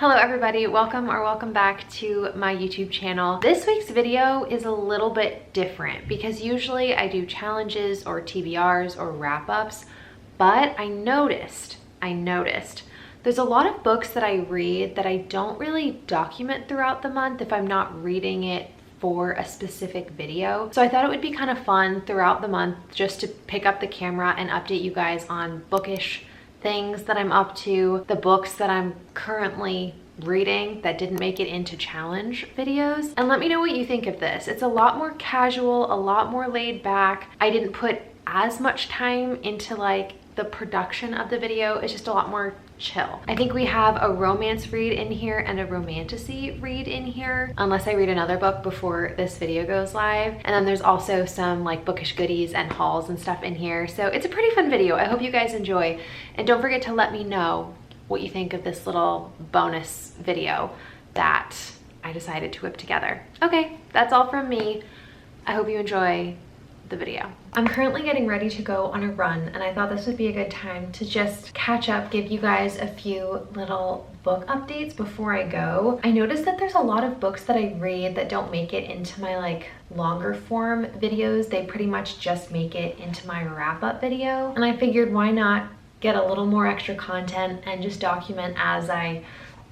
Hello everybody, welcome back to my YouTube channel. This week's video is a little bit different because usually I do challenges or TBRs or wrap-ups, but I noticed there's a lot of books that I read that I don't really document throughout the month if I'm not reading it for a specific video. So I thought it would be kind of fun throughout the month just to pick up the camera and update you guys on bookish things that I'm up to, the books that I'm currently reading that didn't make it into challenge videos. And let me know what you think of this. It's a lot more casual, a lot more laid back. I didn't put as much time into like the production of the video. It's just a lot more chill. I think we have a romance read in here and a romantasy read in here, unless I read another book before this video goes live. And then there's also some like bookish goodies and hauls and stuff in here. So it's a pretty fun video. I hope you guys enjoy. And don't forget to let me know what you think of this little bonus video that I decided to whip together. Okay, that's all from me. I hope you enjoy the video. I'm currently getting ready to go on a run, and I thought this would be a good time to just catch up, give you guys a few little book updates before I go. I noticed that there's a lot of books that I read that don't make it into my like longer form videos. They pretty much just make it into my wrap-up video, and I figured why not get a little more extra content and just document as I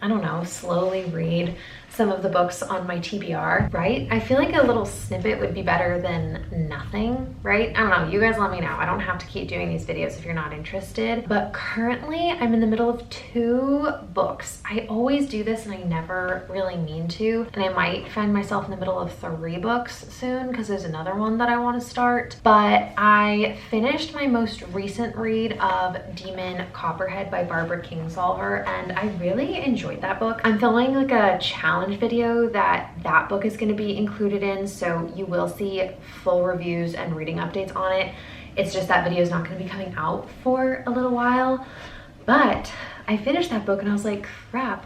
don't know, slowly read some of the books on my TBR, right? I feel like a little snippet would be better than nothing, right? I don't know, you guys let me know. I don't have to keep doing these videos if you're not interested, but currently I'm in the middle of 2 books. I always do this and I never really mean to, and I might find myself in the middle of 3 books soon because there's another one that I want to start. But I finished my most recent read of Demon Copperhead by Barbara Kingsolver, and I really enjoyed that book. I'm filming like a challenge video that book is going to be included in, so you will see full reviews and reading updates on it. It's just that video is not going to be coming out for a little while. But I finished that book and I was like, crap,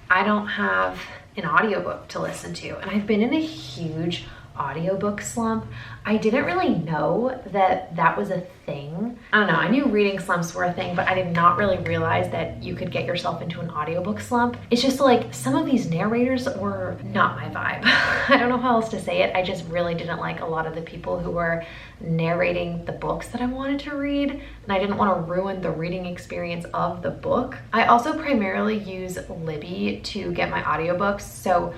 I don't have an audiobook to listen to, and I've been in a huge audiobook slump. I didn't really know that that was a thing. I don't know, I knew reading slumps were a thing, but I did not really realize that you could get yourself into an audiobook slump. It's just like some of these narrators were not my vibe. I don't know how else to say it. I just really didn't like a lot of the people who were narrating the books that I wanted to read, and I didn't want to ruin the reading experience of the book. I also primarily use Libby to get my audiobooks, so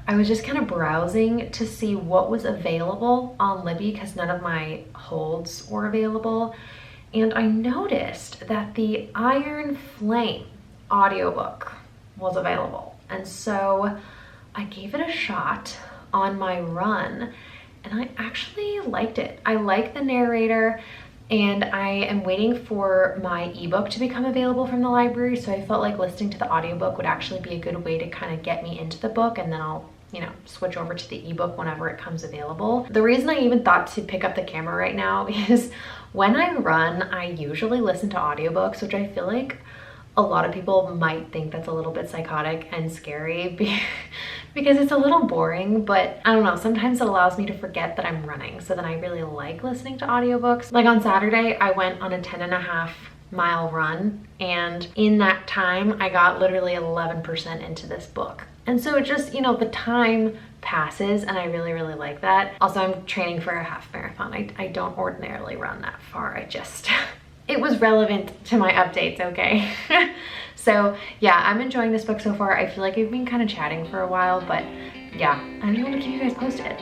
I was just kind of browsing to see what was available on Libby because none of my holds were available. And I noticed that the Iron Flame audiobook was available. And so I gave it a shot on my run, and I actually liked it. I like the narrator, and I am waiting for my ebook to become available from the library. So I felt like listening to the audiobook would actually be a good way to kind of get me into the book, and then I'll switch over to the ebook whenever it comes available. The reason I even thought to pick up the camera right now is when I run, I usually listen to audiobooks, which I feel like a lot of people might think that's a little bit psychotic and scary because it's a little boring, but I don't know, sometimes it allows me to forget that I'm running. So then I really like listening to audiobooks. Like on Saturday, I went on a 10.5-mile run, and in that time, I got literally 11% into this book. And so it just, the time passes, and I really, really like that. Also, I'm training for a half marathon. I don't ordinarily run that far. It was relevant to my updates, okay? So yeah, I'm enjoying this book so far. I feel like I've been kind of chatting for a while, but yeah, I just want to keep you guys posted.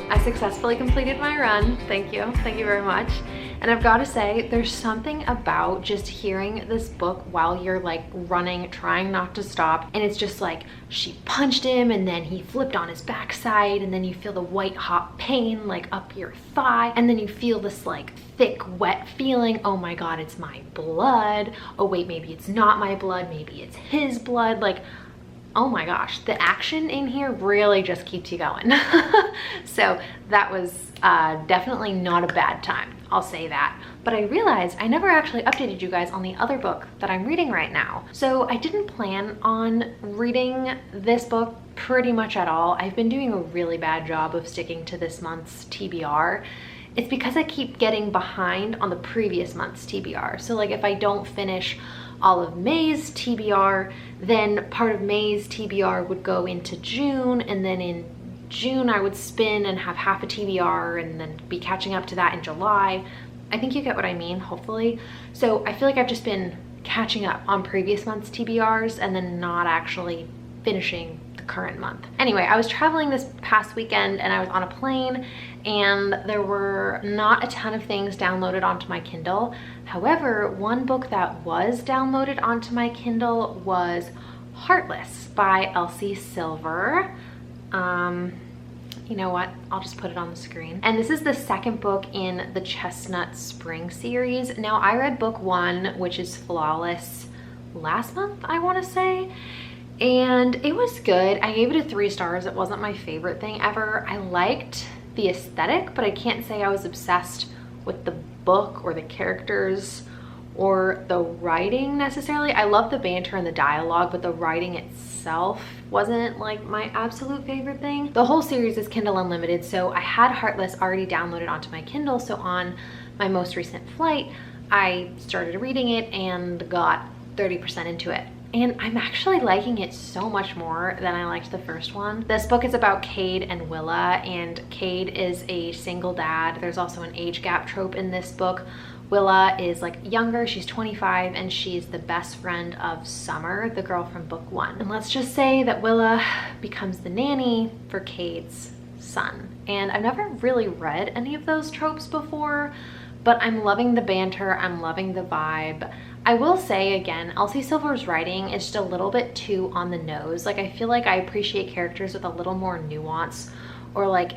I successfully completed my run. Thank you very much. And I've got to say, there's something about just hearing this book while you're like running, trying not to stop, and it's just like she punched him and then he flipped on his backside, and then you feel the white hot pain like up your thigh, and then you feel this like thick wet feeling. Oh my god, it's my blood. Oh wait, maybe it's not my blood, maybe it's his blood. Like, oh my gosh, the action in here really just keeps you going. So that was definitely not a bad time, I'll say that. But I realized I never actually updated you guys on the other book that I'm reading right now. So I didn't plan on reading this book pretty much at all. I've been doing a really bad job of sticking to this month's TBR. It's because I keep getting behind on the previous month's TBR. So like if I don't finish all of May's TBR, then part of May's TBR would go into June, and then in June I would spin and have half a TBR and then be catching up to that in July. I think you get what I mean, hopefully. So I feel like I've just been catching up on previous month's TBRs and then not actually finishing the current month. Anyway, I was traveling this past weekend and I was on a plane, and there were not a ton of things downloaded onto my Kindle. However, one book that was downloaded onto my Kindle was Heartless by Elsie Silver. You know what? I'll just put it on the screen. And this is the second book in the Chestnut Spring series. Now, I read book 1, which is Flawless, last month, I want to say. And it was good. I gave it a 3 stars. It wasn't my favorite thing ever. I liked the aesthetic, but I can't say I was obsessed with the book or the characters or the writing necessarily. I love the banter and the dialogue, but the writing itself wasn't like my absolute favorite thing. The whole series is Kindle Unlimited, so I had Heartless already downloaded onto my Kindle. So on my most recent flight, I started reading it and got 30% into it. And I'm actually liking it so much more than I liked the first one. This book is about Cade and Willa, and Cade is a single dad. There's also an age gap trope in this book. Willa is like younger, she's 25, and she's the best friend of Summer, the girl from book 1. And let's just say that Willa becomes the nanny for Cade's son. And I've never really read any of those tropes before, but I'm loving the banter, I'm loving the vibe. I will say again, Elsie Silver's writing is just a little bit too on the nose. Like I feel like I appreciate characters with a little more nuance, or like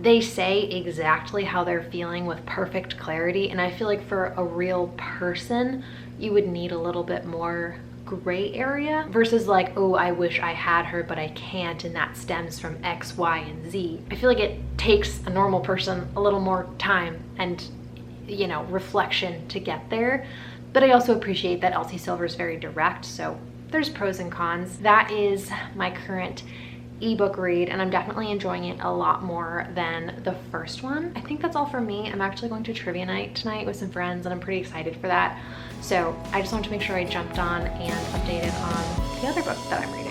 they say exactly how they're feeling with perfect clarity. And I feel like for a real person, you would need a little bit more gray area versus like, oh, I wish I had her, but I can't, and that stems from X, Y, and Z. I feel like it takes a normal person a little more time and, you know, reflection to get there. But I also appreciate that Elsie Silver is very direct, so there's pros and cons. That is my current ebook read, and I'm definitely enjoying it a lot more than the first one. I think that's all for me. I'm actually going to trivia night tonight with some friends, and I'm pretty excited for that. So I just wanted to make sure I jumped on and updated on the other book that I'm reading.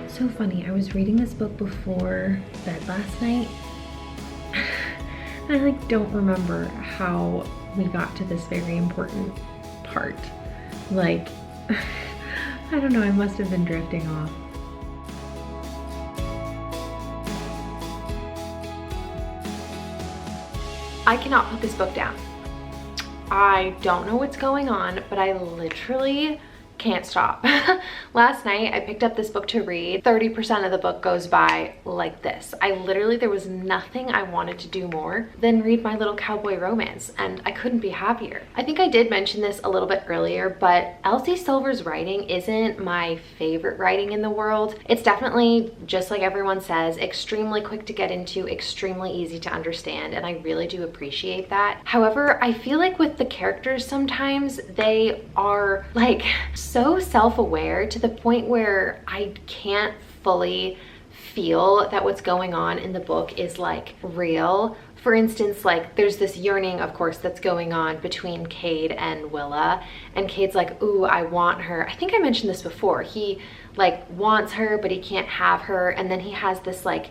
So funny, I was reading this book before bed last night. I like don't remember how we got to this very important part. Like, I don't know, I must have been drifting off. I cannot put this book down. I don't know what's going on, but I literally can't stop. Last night I picked up this book to read. 30% of the book goes by like this. There was nothing I wanted to do more than read my little cowboy romance, and I couldn't be happier. I think I did mention this a little bit earlier, but Elsie Silver's writing isn't my favorite writing in the world. It's definitely, just like everyone says, extremely quick to get into, extremely easy to understand, and I really do appreciate that. However, I feel like with the characters sometimes they are like so self-aware to the point where I can't fully feel that what's going on in the book is like real. For instance, like there's this yearning, of course, that's going on between Cade and Willa, and Cade's like, ooh, I want her. I think I mentioned this before. He like wants her, but he can't have her, and then he has this like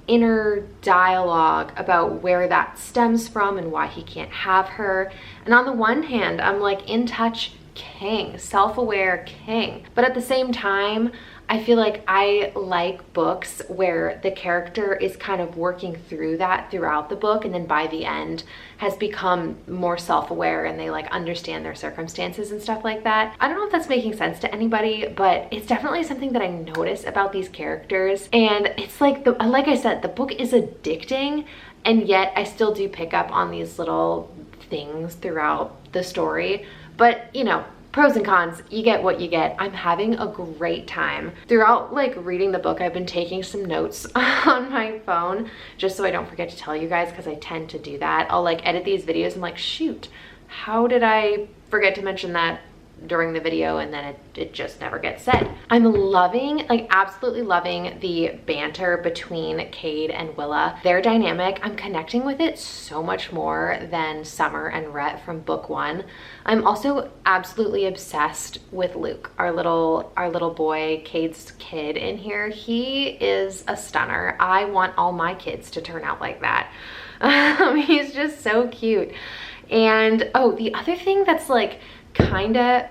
inner dialogue about where that stems from and why he can't have her. And on the one hand, I'm like in touch king, self-aware king, but at the same time I feel like I like books where the character is kind of working through that throughout the book, and then by the end has become more self-aware and they like understand their circumstances and stuff like that. I don't know if that's making sense to anybody, but it's definitely something that I notice about these characters. And it's like, like I said, the book is addicting, and yet I still do pick up on these little things throughout the story. But you know, pros and cons, you get what you get. I'm having a great time. Throughout like reading the book, I've been taking some notes on my phone just so I don't forget to tell you guys, because I tend to do that. I'll like edit these videos and like, shoot, how did I forget to mention that during the video, and then it just never gets said. I'm loving, like absolutely loving the banter between Cade and Willa. Their dynamic, I'm connecting with it so much more than Summer and Rhett from book 1. I'm also absolutely obsessed with Luke, our little boy, Cade's kid in here. He is a stunner. I want all my kids to turn out like that. He's just so cute. And oh, the other thing that's like kinda,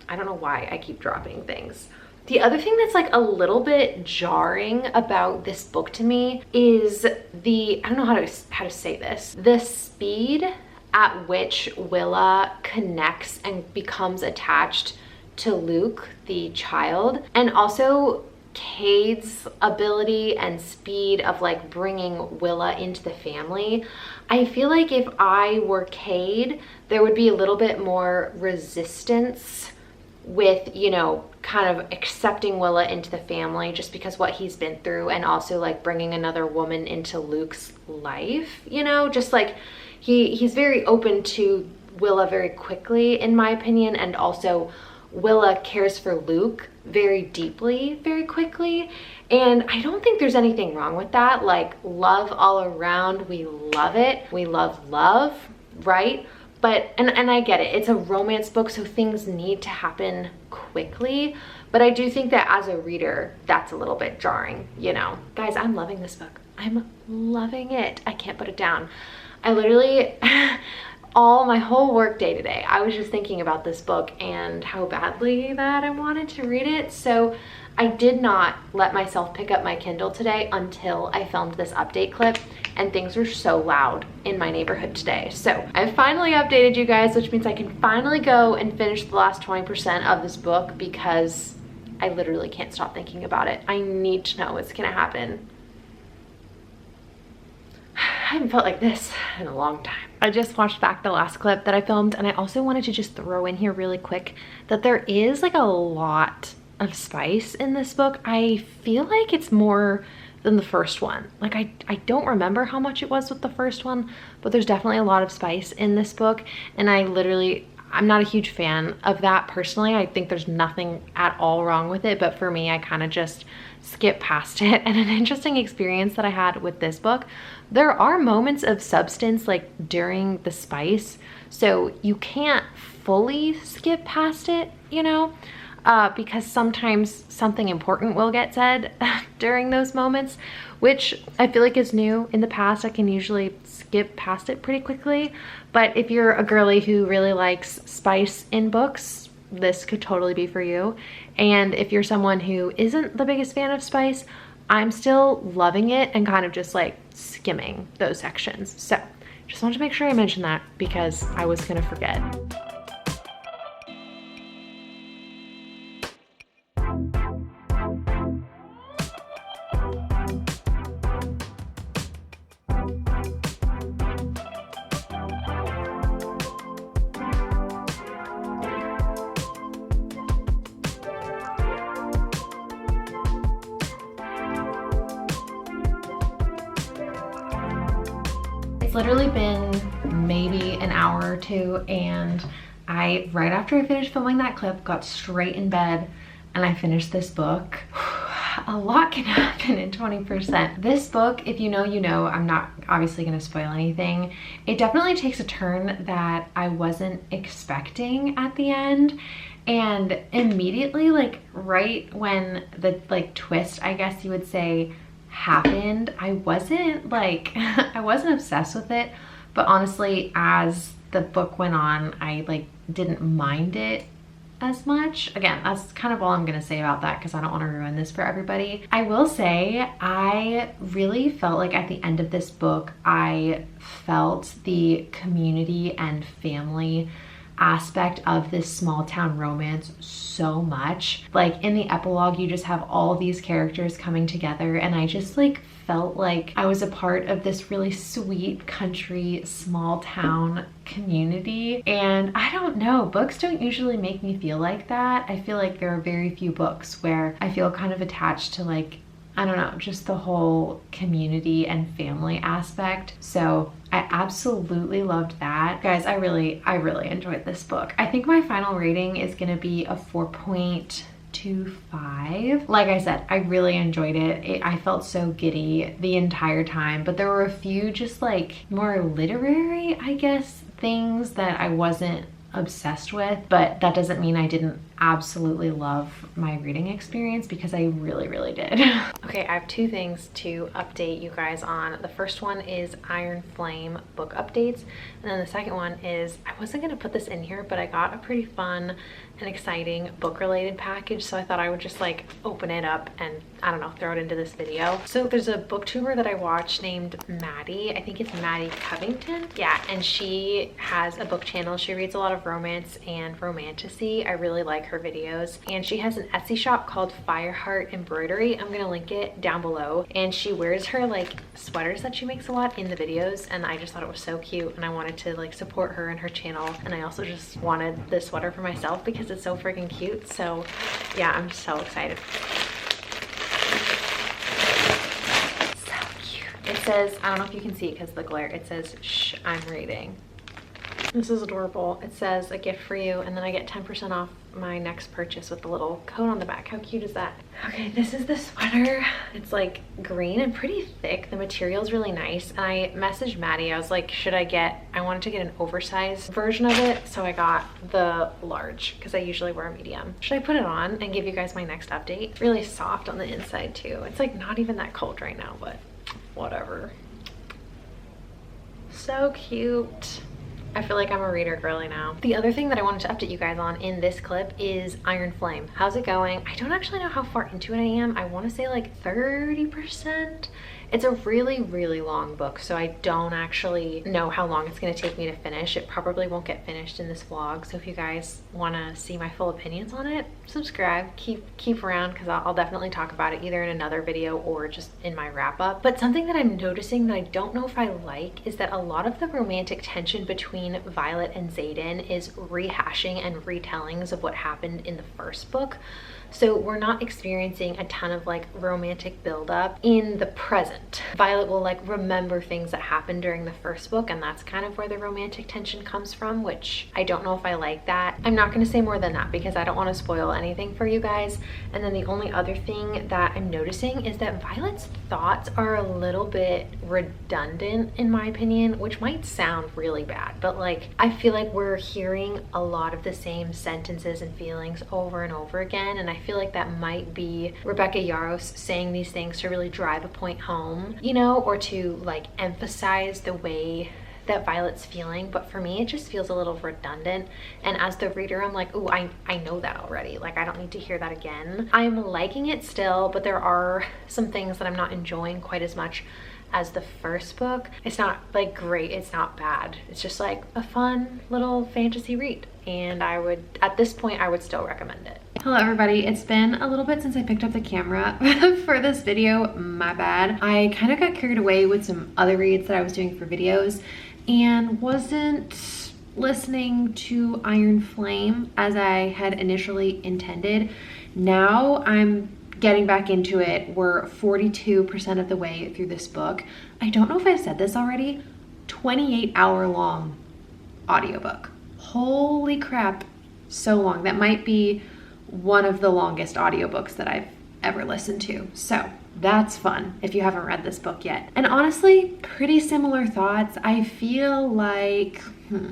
I don't know why I keep dropping things. The other thing that's like a little bit jarring about this book to me is the, I don't know how to say this, the speed at which Willa connects and becomes attached to Luke, the child, and also Cade's ability and speed of like bringing Willa into the family. I feel like if I were Cade, there would be a little bit more resistance with, you know, kind of accepting Willa into the family just because what he's been through, and also like bringing another woman into Luke's life, you know, just like he's very open to Willa very quickly, in my opinion, and also Willa cares for Luke very deeply, very quickly. And I don't think there's anything wrong with that. Like, love all around, we love it. We love love, right? But, and I get it, it's a romance book, so things need to happen quickly. But I do think that as a reader, that's a little bit jarring, you know? Guys, I'm loving this book. I'm loving it. I can't put it down. I literally, my whole work day today, I was just thinking about this book and how badly that I wanted to read it. So I did not let myself pick up my Kindle today until I filmed this update clip, and things were so loud in my neighborhood today. So I finally updated you guys, which means I can finally go and finish the last 20% of this book, because I literally can't stop thinking about it. I need to know what's gonna happen. I haven't felt like this in a long time. I just watched back the last clip that I filmed, and I also wanted to just throw in here really quick that there is like a lot of spice in this book. I feel like it's more than the first one. Like I don't remember how much it was with the first one, but there's definitely a lot of spice in this book, and I'm not a huge fan of that personally. I think there's nothing at all wrong with it, but for me, I kind of just skip past it. And an interesting experience that I had with this book, there are moments of substance like during the spice, so you can't fully skip past it, you know, because sometimes something important will get said during those moments, which I feel like is new. In the past, I can usually skip past it pretty quickly, but if you're a girly who really likes spice in books, this could totally be for you. And if you're someone who isn't the biggest fan of spice, I'm still loving it and kind of just like skimming those sections. So just wanted to make sure I mentioned that because I was gonna forget. It's literally been maybe an hour or two, and right after I finished filming that clip, got straight in bed and I finished this book. A lot can happen in 20%. This book, if you know, you know, I'm not obviously gonna spoil anything. It definitely takes a turn that I wasn't expecting at the end. And immediately, like right when the like twist, I guess you would say, happened, I wasn't like, I wasn't obsessed with it, but honestly, as the book went on, I like didn't mind it as much. Again, that's kind of all I'm gonna say about that because I don't want to ruin this for everybody. I will say I really felt like at the end of this book, I felt the community and family aspect of this small town romance so much. Like in the epilogue, you just have all these characters coming together, and I just like felt like I was a part of this really sweet country small town community. And I don't know, books don't usually make me feel like that. I feel like there are very few books where I feel kind of attached to, like, I don't know, just the whole community and family aspect. So I absolutely loved that. Guys, I really enjoyed this book. I think my final rating is gonna be a 4.25. Like I said, I really enjoyed it. I felt so giddy the entire time, but there were a few just like more literary, I guess, things that I wasn't obsessed with, but that doesn't mean I didn't absolutely love my reading experience, because I really did. Okay, I have two things to update you guys on. The first one is Iron Flame book updates, and then the second one is, I wasn't gonna put this in here, but I got a pretty fun and exciting book related package, so I thought I would just like open it up and, I don't know, throw it into this video. So there's a booktuber that I watch named Maddie. I think it's Maddie Covington. Yeah, and she has a book channel. She reads a lot of romance and romantasy. I really like her videos, and she has an Etsy shop called Fireheart Embroidery. I'm gonna link it down below, and she wears her like sweaters that she makes a lot in the videos, and I just thought it was so cute, and I wanted to like support her and her channel, and I also just wanted this sweater for myself because it's so freaking cute. So yeah, I'm so excited. So cute. It says, I don't know if you can see it because of the glare, it says, "Shh, I'm reading." This is adorable. It says a gift for you, and then I get 10% off my next purchase with the little code on the back. How cute is that? Okay, this is the sweater. It's like green and pretty thick. The material is really nice. And I messaged Maddie. I was like, I wanted to get an oversized version of it, so I got the large because I usually wear a medium. Should I put it on and give you guys my next update? Really soft on the inside too. It's like not even that cold right now, but whatever. So cute. I feel like I'm a reader girly now. The other thing that I wanted to update you guys on in this clip is Iron Flame. How's it going? I don't actually know how far into it I am. I want to say like 30%. It's a really long book, so I don't actually know how long it's going to take me to finish. It probably won't get finished in this vlog, so if you guys want to see my full opinions on it, subscribe, keep around, because I'll definitely talk about it either in another video or just in my wrap up. But something that I'm noticing that I don't know if I like is that a lot of the romantic tension between Violet and Xaden is rehashing and retellings of what happened in the first book. So we're not experiencing a ton of like romantic buildup in the present. Violet will like remember things that happened during the first book, and that's kind of where the romantic tension comes from, which I don't know if I like that. I'm not going to say more than that because I don't want to spoil anything for you guys. And then the only other thing that I'm noticing is that Violet's thoughts are a little bit redundant in my opinion, which might sound really bad, but like I feel like we're hearing a lot of the same sentences and feelings over and over again, and I feel like that might be Rebecca Yarros saying these things to really drive a point home, you know, or to like emphasize the way that Violet's feeling. But for me, it just feels a little redundant, and as the reader I'm like, ooh, I know that already, like I don't need to hear that again. I'm liking it still, but there are some things that I'm not enjoying quite as much as the first book. It's not like great, it's not bad, it's just like a fun little fantasy read, and I would, at this point, I would still recommend it. Hello everybody, it's been a little bit since I picked up the camera for this video, my bad. I kind of got carried away with some other reads that I was doing for videos and wasn't listening to Iron Flame as I had initially intended. Now I'm getting back into it. We're 42% of the way through this book. I don't know if I've said this already, 28-hour long audiobook. Holy crap, so long. That might be one of the longest audiobooks that I've ever listened to. So that's fun if you haven't read this book yet. And honestly, pretty similar thoughts. I feel like,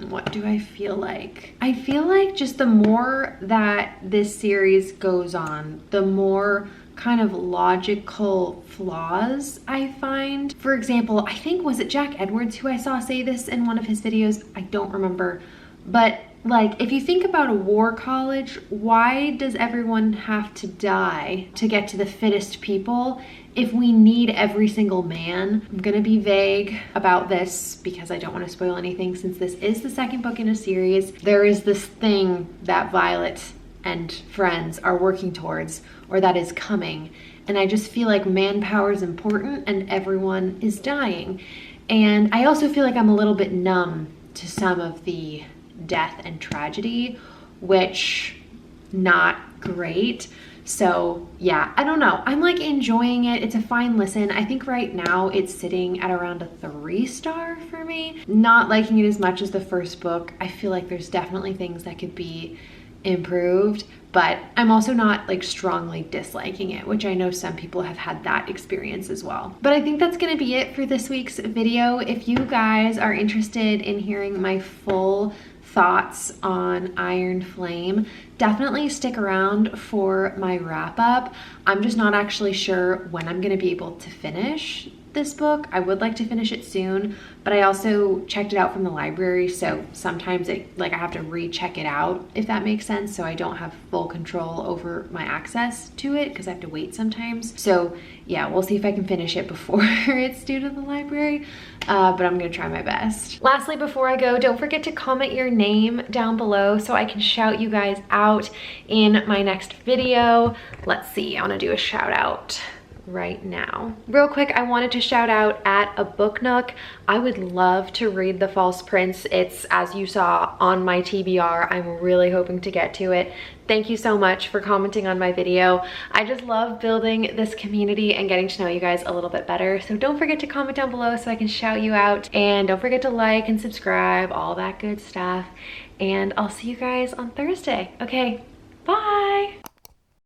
what do I feel like? I feel like just the more that this series goes on, the more kind of logical flaws I find. For example, I think, was it Jack Edwards who I saw say this in one of his videos? I don't remember, but Like, if you think about a war college, why does everyone have to die to get to the fittest people if we need every single man? I'm gonna be vague about this because I don't want to spoil anything since this is the second book in a series. There is this thing that Violet and friends are working towards, or that is coming. And I just feel like manpower is important and everyone is dying. And I also feel like I'm a little bit numb to some of the death and tragedy, which not great. So yeah, I don't know. I'm like enjoying it. It's a fine listen. I think right now it's sitting at around a 3-star for me. Not liking it as much as the first book. I feel like there's definitely things that could be improved, but I'm also not like strongly disliking it, which I know some people have had that experience as well. But I think that's gonna be it for this week's video. If you guys are interested in hearing my full thoughts on Iron Flame, definitely stick around for my wrap up. I'm just not actually sure when I'm gonna be able to finish this book. I would like to finish it soon, but I also checked it out from the library, so sometimes I have to recheck it out, if that makes sense, so I don't have full control over my access to it because I have to wait sometimes. So yeah, we'll see if I can finish it before it's due to the library, but I'm gonna try my best. Lastly, before I go, don't forget to comment your name down below so I can shout you guys out in my next video. Let's see, I wanna do a shout out right now. Real quick, I wanted to shout out at a book nook. I would love to read The False Prince. It's, as you saw, on my TBR. I'm really hoping to get to it. Thank you so much for commenting on my video. I just love building this community and getting to know you guys a little bit better. So don't forget to comment down below so I can shout you out. And don't forget to like and subscribe, all that good stuff. And I'll see you guys on Thursday. Okay, bye.